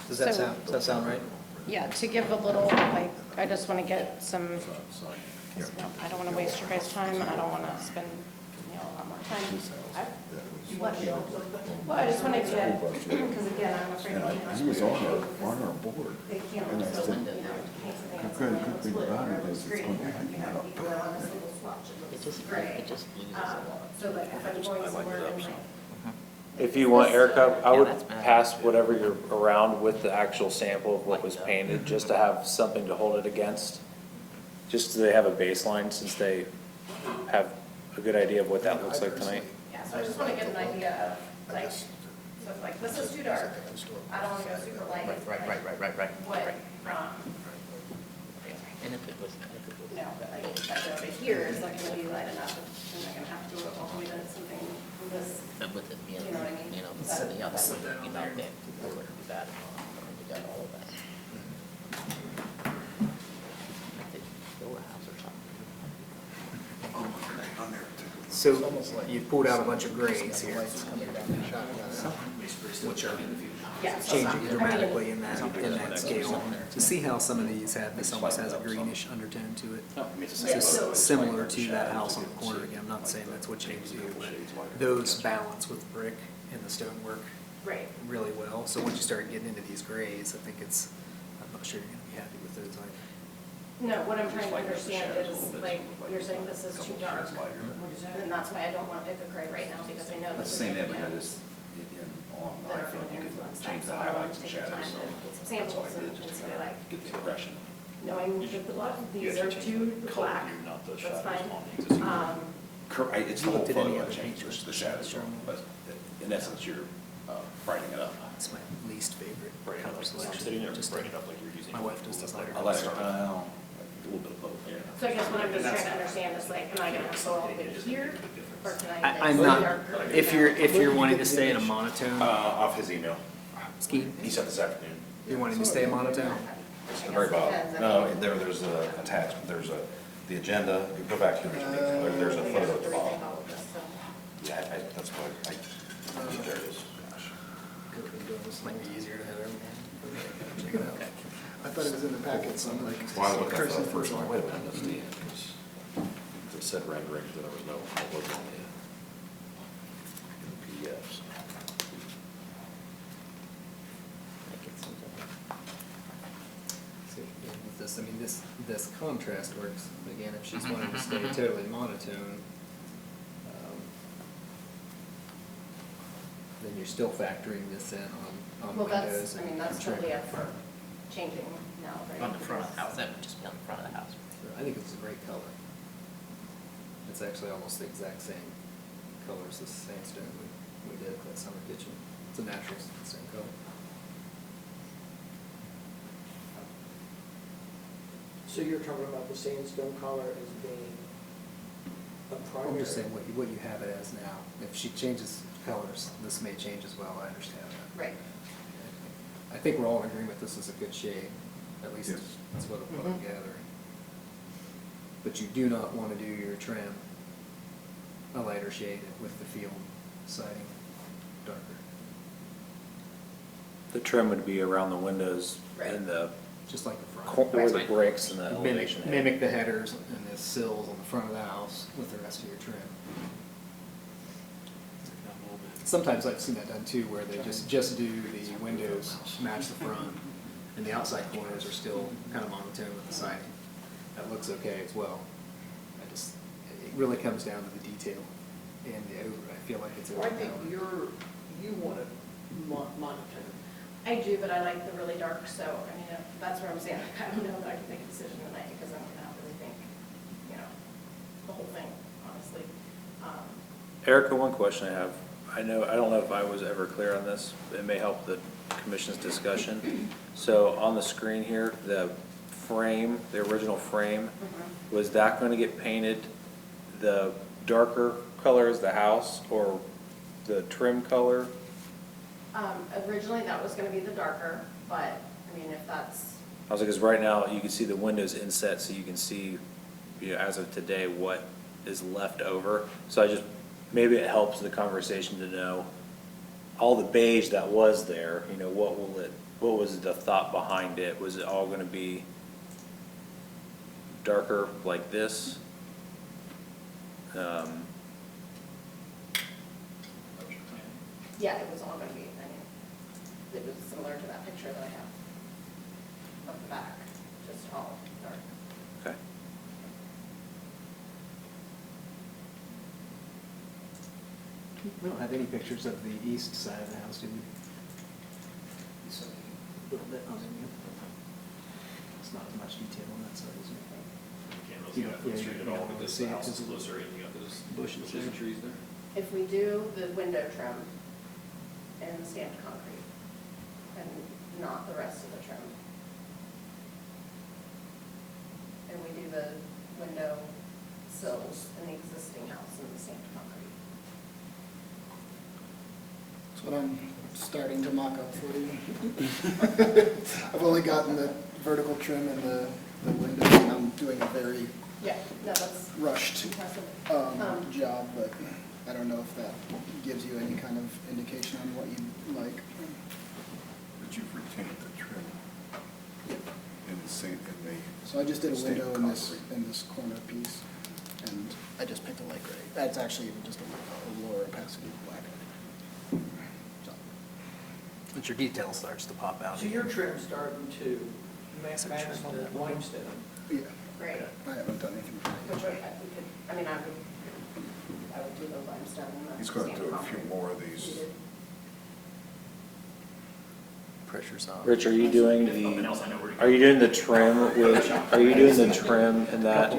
Does So- that sound right? Yeah, to give a little, like, I just want to get some, I don't want to waste your guys' time, I don't want to spend, a lot more time. Well, I just want to get, because again, I'm afraid. And he was on our board. They can't And I just, said, the good thing about it is it's going to be up. It just loses a lot. So like, if I'm going somewhere and like, If you want, Erica, I Yeah, would that's bad. pass whatever you're around with the actual sample of what was painted, just to have something to hold it against. Just so they have a baseline, since they have a good idea of what that looks like tonight. yeah, so I just want to get an idea of, like, so if like, this is too dark, I don't want to go super light. Right. What, And if it was, no, but like, that over here is not going to be light enough, and I'm going to have to do it all the way to something this. with it being, You know what I mean? yeah, that would, that would be bad. You got all of that. I think build a house or something. So you pulled out a bunch of grays here, which are Yeah. changing dramatically in that scale. To see how some of these have, this almost has a greenish undertone to it. Just similar to that house on the corner again, I'm not saying that's what you need to do, but those balance with brick and the stonework Right. really well. So once you start getting into these grays, I think I'm not sure you're gonna be happy with those either. No, what I'm trying to understand is, like, you're saying this is too dark, and that's why I don't want to pick a gray right now, because I know That's this the is same gonna neighborhood as on that are iPhone, going to you can influence that, change the so I want highlights to and take the time shadows, so to get some that's samples why I and did it, just sort of like, get the impression. knowing that these are too black, that's fine. It's the whole looked at any photo other that changes, pictures? the shadows, but in essence, you're brightening it up. It's my least favorite Brighten it up color like selection. sitting there, Just brighten it up like you're using. my wife just doesn't like I like, a little bit of both. So I guess what I'm just trying to understand is like, am I gonna go all the way here, or can I? I'm go not, darker? if you're wanting to stay in a monotone Off his email, scheme, he sent this afternoon. you're wanting to stay monotone? It's the very bottom. No, there's a attachment, the agenda, you go back here, there's a photo at the bottom. Yeah, that's what, there it is. This might be easier to have everyone. Check it out. I thought it was in the packet, so I'm like. Well, I looked at cursing the first for one, it. wait a minute, that's the end, because it said rendering, but there was no logo on the PDFs. See, again, with this, I mean, this contrast works, again, if she's wanting to stay totally monotone, then you're still factoring this in on Well, windows. that's, I mean, that's and trim. totally up for changing now, right? On the front of the house, that would just be on the front of the house. I think it's a great color. It's actually almost the exact same color as the sandstone we did at that summer kitchen. It's a natural same color. So you're talking about the sandstone color as being a primary? I'm just saying what you have it as now. If she changes colors, this may change as well, I understand that. Right. I think we're all in agreement this is a good shade, at least Yes. that's what I'm gathering. But you do not want to do your trim a lighter shade with the field siding darker. The trim would be around the windows Right. and the, Just like the front. where the breaks and the Mimic, elevation. head. mimic the headers and the sills on the front of the house with the rest of your trim. Sometimes I've seen that done too, where they just do the windows match the front, and the outside corners are still kind of monotone with the siding. That looks okay as well. It really comes down to the detail and I feel like it's Well, I think overpowered. you want it monotone. I do, but I like the really dark, so, I mean, that's where I'm saying, I don't know that I can make a decision tonight, because I'm gonna have to rethink, you know, the whole thing, honestly. Erica, one question I have. I don't know if I was ever clear on this. It may help the commission's discussion. So on the screen here, the frame, the original frame, was that going to get painted the darker color as the house or the trim color? Originally, that was gonna be the darker, but, I mean, if that's, I was like, because right now, you can see the windows inset, so you can see, you know, as of today, what is left over. So maybe it helps the conversation to know all the beige that was there, you know, what was the thought behind it? Was it all gonna be darker like this? yeah, it was all gonna be, I mean, it was similar to that picture that I have of the back, just all dark. Okay. We don't have any pictures of the east side of the house, do we? So, a little bit on it. It's not as much detail on that side, is it? Can't really see that from the street at all, because the house is Bushes closer, and you got those and bushes and trees there. If we do the window trim and the stamped concrete, and not the rest of the trim, and we do the window sills in the existing house and the stamped concrete. That's what I'm starting to mock up for you. I've only gotten the vertical trim and the window, and I'm doing a very Yeah, no, that's rushed impressive. job, but I don't know if that gives you any kind of indication on what you like. But you've retained the trim in the same, So I just did a Stamped window concrete. in this corner piece, and I just picked a light gray. That's actually even just a lower opacity black. So, But your detail starts to pop out. So your trim's starting to match the limestone. yeah, Great, I haven't done anything. which we could, I mean, I would do the limestone and the he's going to stamped do a few concrete. more of these. Pressure's on. Rich, are you doing Nothing else I know where to go. are you doing the trim are you doing the trim in that,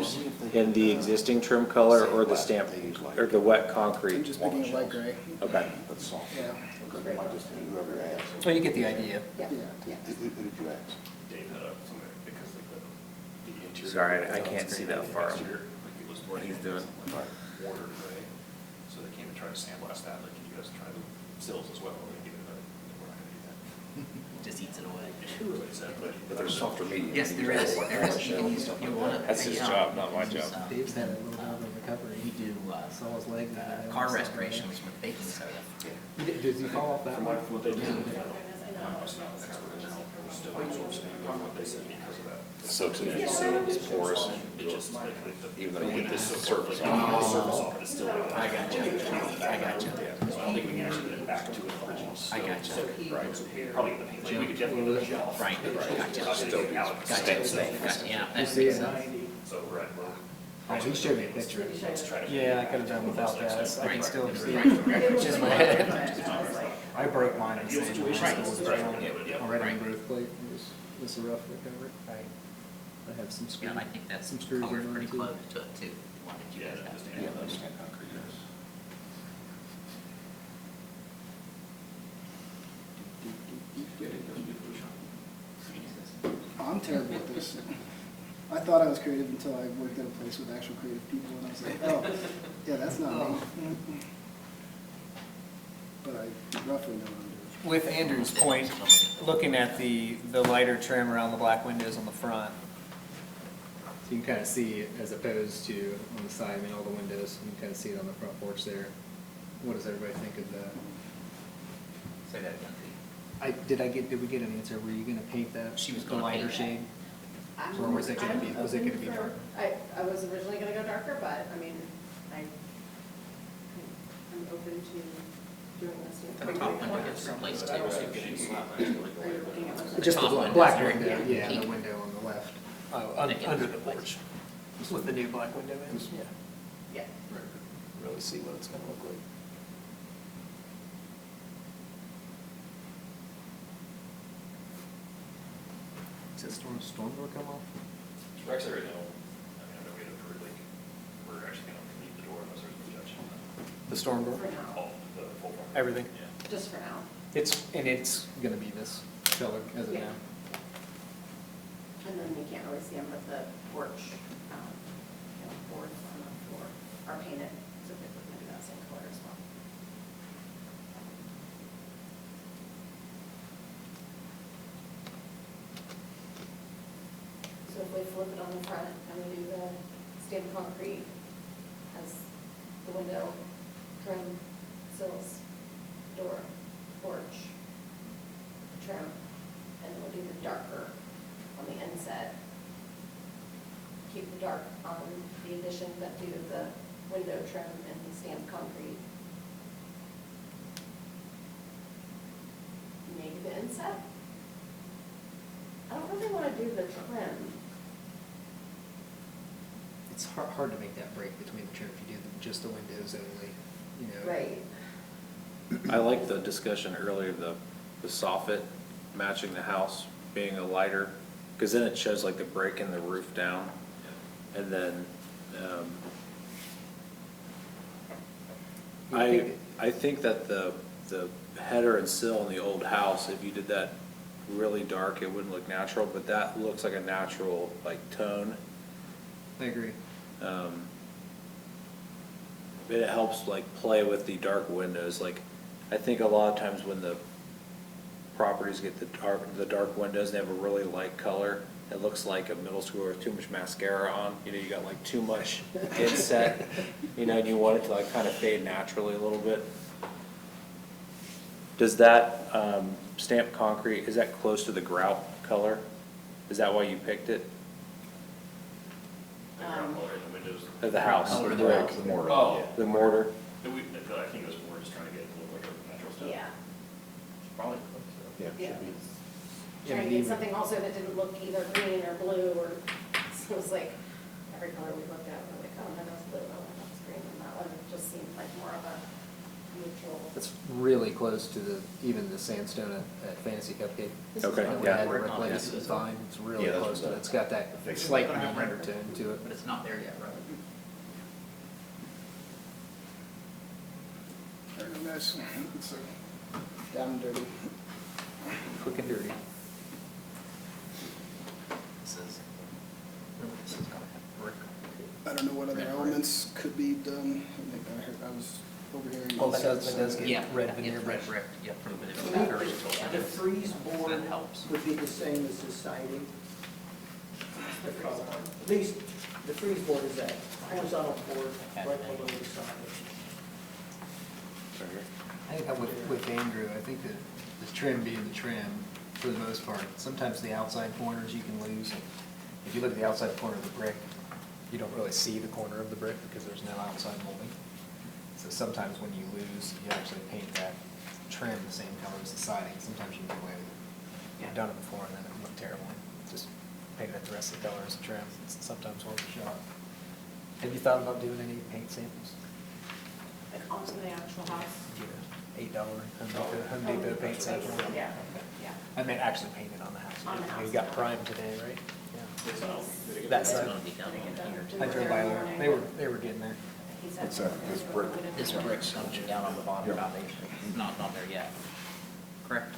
in the existing trim color or the stamp, or the wet I'm concrete? just making it light gray. Okay. That's all. Yeah, Because they might just, whoever asks. Well, you get the idea. Yeah, yeah. yeah. Who did you ask? Dave had somebody, because like the interior. Sorry, I can't see that far. Exterior, like it was What he's doing. Water gray, so they came and tried to sandblast that, like, can you guys try the sills as well? Like, give it a- we're not gonna do that. Just eats it away. But there's softer medium. Yes, there is. There is. You can use, you want it. That's his job, not my job. Dave's had a little bit of a recovery. You do, Saw his leg. car restorations with baking soda. Does he fall off that From one? what they did, I know. still absorbs what they said because of that. Soaks it in, so it's porous, It just, like, even though you get this surface surface on off, it's still. I got you. I got you. So I don't think we can actually get it back to its original. I got you. Right, so probably the paint, we could definitely do the shelf. Right, gotcha. Still be out. Gotcha. Gotcha. Yeah, that makes see it? sense. So, right, we're. Oh, he showed me a picture. Let's try to. Yeah, I could have done without that. I can still see it. It's in my head. I broke mine in the same way. Already in growth plate. It was a rough recovery. I have some Yeah, screws. and I think that's Some screws in color's mine, pretty too. close to it too. One that you guys have. Yeah, that's concrete, yes. I'm terrible at this. I thought I was creative until I worked at a place with actual creative people, and I was like, oh, yeah, that's not me. But I roughly know what I'm doing. With Andrew's point, looking at the lighter trim around the black windows on the front, so you can kind of see it as opposed to on the side, I mean, all the windows, you can kind of see it on the front porch there. What does everybody think of that? Say that again. Did we get an answer? Were you gonna paint that? She was the gonna lighter paint that. shade? Or was it gonna be dark? I was originally gonna go darker, but I mean, I'm open to doing this. The top window gets replaced too. Are you looking at my? Just the top black windows. window, yeah, Pink. the window on the left. Oh, Again, under the replaced. porch. With the new black window in, yeah. Yeah. Really see what it's gonna look like. Is that storm door come off? Rex already know, I mean, I know we had approved, like, we're actually gonna leave the door unless there's an objection. The storm door? For now, Oh, the full front. Everything? Yeah. just for now. It's gonna be this color as of Yeah. now. And then you can't really see them, but the porch, boards on the floor are painted, so they're going to be that same color as well. So if we flip it on the front and we do the stamped concrete as the window, trim, sills, door, porch, trim, and we'll do the darker on the inset. Keep the dark on the addition, but do the window trim and the stamped concrete. Maybe the inset? I don't really want to do the trim. It's hard to make that break between the trim if you do just the windows only, you know. Right. I like the discussion earlier, the soffit matching the house being a lighter, because then it shows like the break in the roof down. And then, I think that the header and sill in the old house, if you did that really dark, it wouldn't look natural, but that looks like a natural, like, tone. I agree. It helps like play with the dark windows, like, I think a lot of times when the properties get the dark windows, they have a really light color, it looks like a middle schooler with too much mascara on, you know, you got like too much inset, you know, and you want it to like kind of fade naturally a little bit. Does that, stamped concrete, is that close to the grout color? Is that why you picked it? The ground color in the windows. Of the house, Color the of the brick, house. The mortar, Oh. yeah. the mortar? I think it was more just trying to get it to look like a natural stone. Yeah. Probably. Yeah, Yeah. should be. Trying to get something also that didn't look either green or blue, or, so it was like, every color we looked at, we're like, oh, no, that's blue, oh, no, that's green, and that one just seemed like more of a neutral. It's really close to even the sandstone at Fantasy Cupcake. Okay, That we yeah. had to replace, it's fine, it's really Yeah, that's close to what it, it's got that the- slight green undertone to it. But it's not there yet, right? Very nice. So, down and dirty. Quick and dirty. This is, remember this is gonna have brick. I don't know what other elements could be done. I was overhearing. Oh, that does get Yeah, red yeah, veneer red brick. brick, yeah, for the The freeze board That helps. would be the same as the siding. The color. At least, the freeze board is that horizontal board right below the siding. I think with Andrew, I think that the trim being the trim, for the most part, sometimes the outside corners you can lose. If you look at the outside corner of the brick, you don't really see the corner of the brick because there's no outside molding. So sometimes when you lose, you actually paint that trim the same color as the siding. Sometimes you can get away with it. I've done it before and then it would look terrible. Just painted it the rest of the color as a trim. It's sometimes worth a shot. Have you thought about doing any paint samples? Like onto the actual house. Get a $8 Home Depot paint sample? Yeah, yeah. I mean, actually painted on the house. On the house. You got primed today, right? Yeah. It's, did it get- That It's side. gonna be done on here. I drove by there. They were getting there. He said What's that? This brick? This brick's coming down on the bottom foundation, it's not there yet. Correct?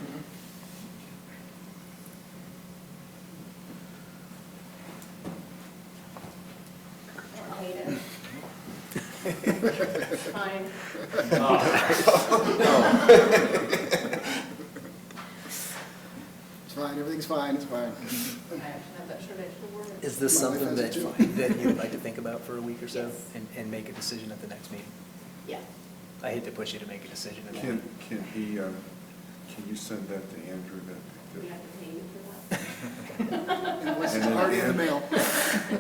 I hate it. Fine. It's fine, everything's fine, it's fine. I actually have that short edge board. Is this My wife something has that, it too. that you would like to think about for a week or so Yes. and make a decision at the next meeting? Yeah. I hate to push you to make a decision at that. Can you send that to Andrew then? We have to pay you for that. It was And then already in the Andrew- mail.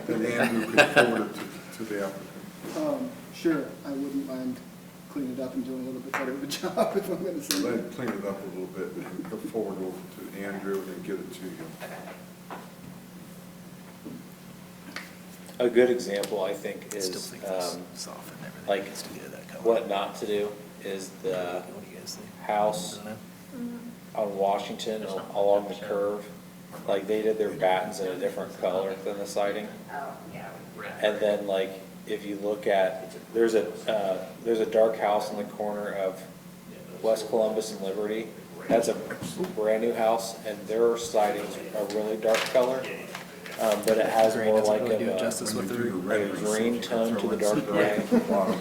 Then Andrew could forward it to the applicant. Sure, I wouldn't mind cleaning it up and doing a little bit better of a job if I'm gonna say Let that. it clean it up a little bit and go forward over to Andrew and then get it to you. A good example, I think, I still is, think it's soft and everything like, needs to get that color. what not to do is the What do you guys think? house I don't know. on Washington along the curve. like they did their battens in a different color than the siding. And then like, if you look at, there's a dark house in the corner of West Columbus and Liberty. That's a brand new house and their siding's a really dark color. But it has Green more doesn't like really do it a justice with the roof. a green tone to the dark gray.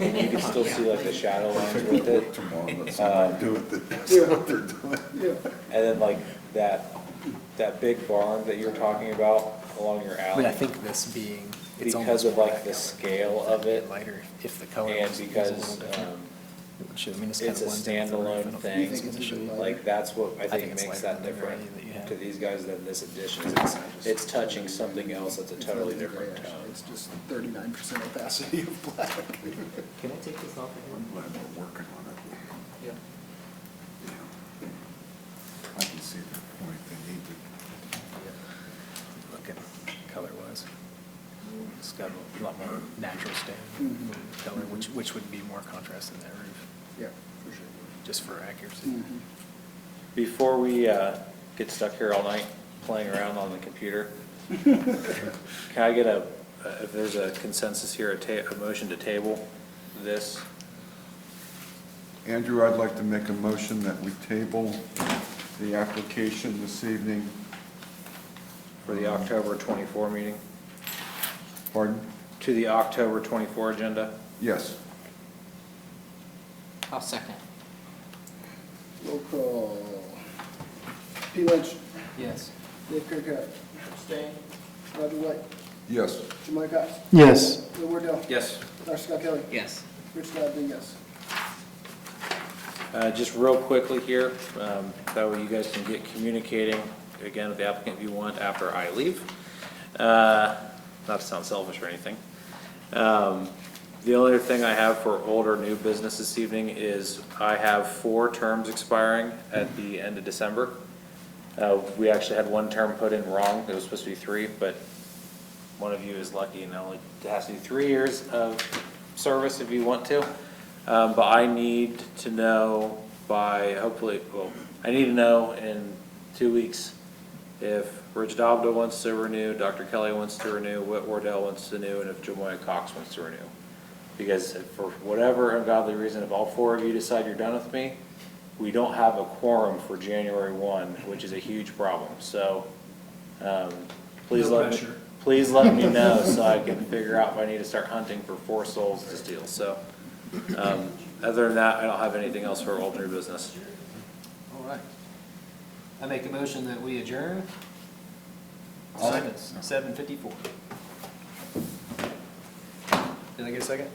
And you can still see like the shadow lines with it. Tomorrow, that's what I do with it, that's what they're doing. Yeah. And then like that big barn that you're talking about along your I mean, I alley. think this being, it's Because almost of black, like the it scale would of be it lighter if the color and was a because, little different. It would show- I mean, this it's kinda a blends in with the roof. I standalone don't think thing, it's gonna show you. like that's what I think think it's makes lighter that than the different gray that you have. to these guys than this addition. It's touching something else that's a totally It's not even different gray, tone. actually. It's just 39% opacity of black. Can I take this off of I'm glad we're working on it. Yeah. I can see the point, they need to. Look at color-wise. It's got a lot more natural Mhm. stain color, which would be more contrast in that roof, Yeah, for sure. just for accuracy. Mhm. Before we get stuck here all night playing around on the computer, can I get if there's a consensus here, a motion to table this? Andrew, I'd like to make a motion that we table the application this evening. For the October 24 meeting, Pardon? to the October 24 agenda? Yes. I'll second. Roll call. P. Lynch, Yes. Dave Kirkhope, Abstain? Roger White, Yes. Jamal Cox, Yes. Bill Wardell, Yes. Dr. Scott Kelly, Yes. Rich Godby, yes. Just real quickly here, that way you guys can get communicating, again, with the applicant if you want after I leave. Not to sound selfish or anything. The only other thing I have for old or new business this evening is I have 4 terms expiring at the end of December. We actually had 1 term put in wrong, it was supposed to be 3, but one of you is lucky and only has to do 3 years of service if you want to. But I need to know I need to know in 2 weeks if Rich Dobda wants to renew, Dr. Kelly wants to renew, Whit Wardell wants to renew, and if Jamoya Cox wants to renew. Because for whatever ungodly reason, if all 4 of you decide you're done with me, we don't have a quorum for January 1, which is a huge problem. So, please No let me, pressure. please let me know so I can figure out if I need to start hunting for 4 souls to steal. So, other than that, I don't have anything else for old new business. All right. I make a motion that we adjourn. I'll- Time is 7:54. Did I get a second?